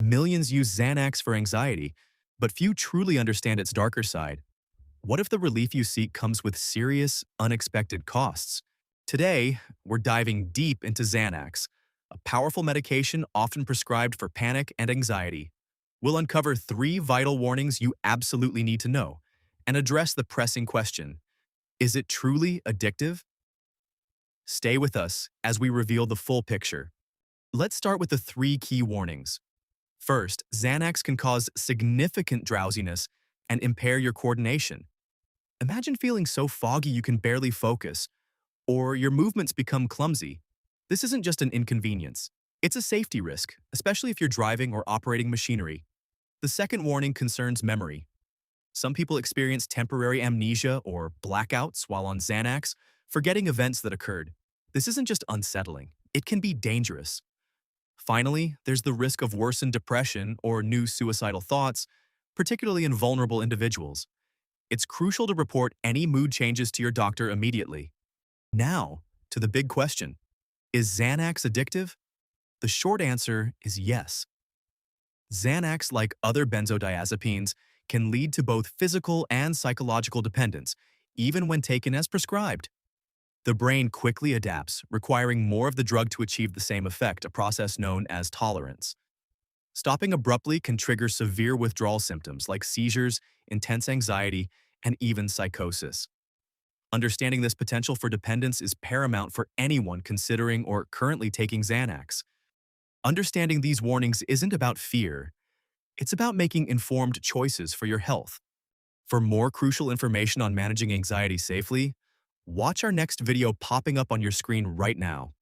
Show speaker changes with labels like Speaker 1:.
Speaker 1: Millions use Xanax for anxiety, but few truly understand its darker side. What if the relief you seek comes with serious, unexpected costs? Today, we're diving deep into Xanax, a powerful medication often prescribed for panic and anxiety. We'll uncover 3 vital warnings you absolutely need to know and address the pressing question: is it truly addictive? Stay with us as we reveal the full picture. Let's start with the 3 key warnings. First, Xanax can cause significant drowsiness and impair your coordination. Imagine feeling so foggy you can barely focus, or your movements become clumsy. This isn't just an inconvenience. It's a safety risk, especially if you're driving or operating machinery. The second warning concerns memory. Some people experience temporary amnesia or blackouts while on Xanax, forgetting events that occurred. This isn't just unsettling, it can be dangerous. Finally, there's the risk of worsened depression or new suicidal thoughts, particularly in vulnerable individuals. It's crucial to report any mood changes to your doctor immediately. Now, to the big question: is Xanax addictive? The short answer is yes. Xanax, like other benzodiazepines, can lead to both physical and psychological dependence, even when taken as prescribed. The brain quickly adapts, requiring more of the drug to achieve the same effect, a process known as tolerance. Stopping abruptly can trigger severe withdrawal symptoms like seizures, intense anxiety, and even psychosis. Understanding this potential for dependence is paramount for anyone considering or currently taking Xanax. Understanding these warnings isn't about fear, it's about making informed choices for your health. For more crucial information on managing anxiety safely, watch our next video popping up on your screen right now.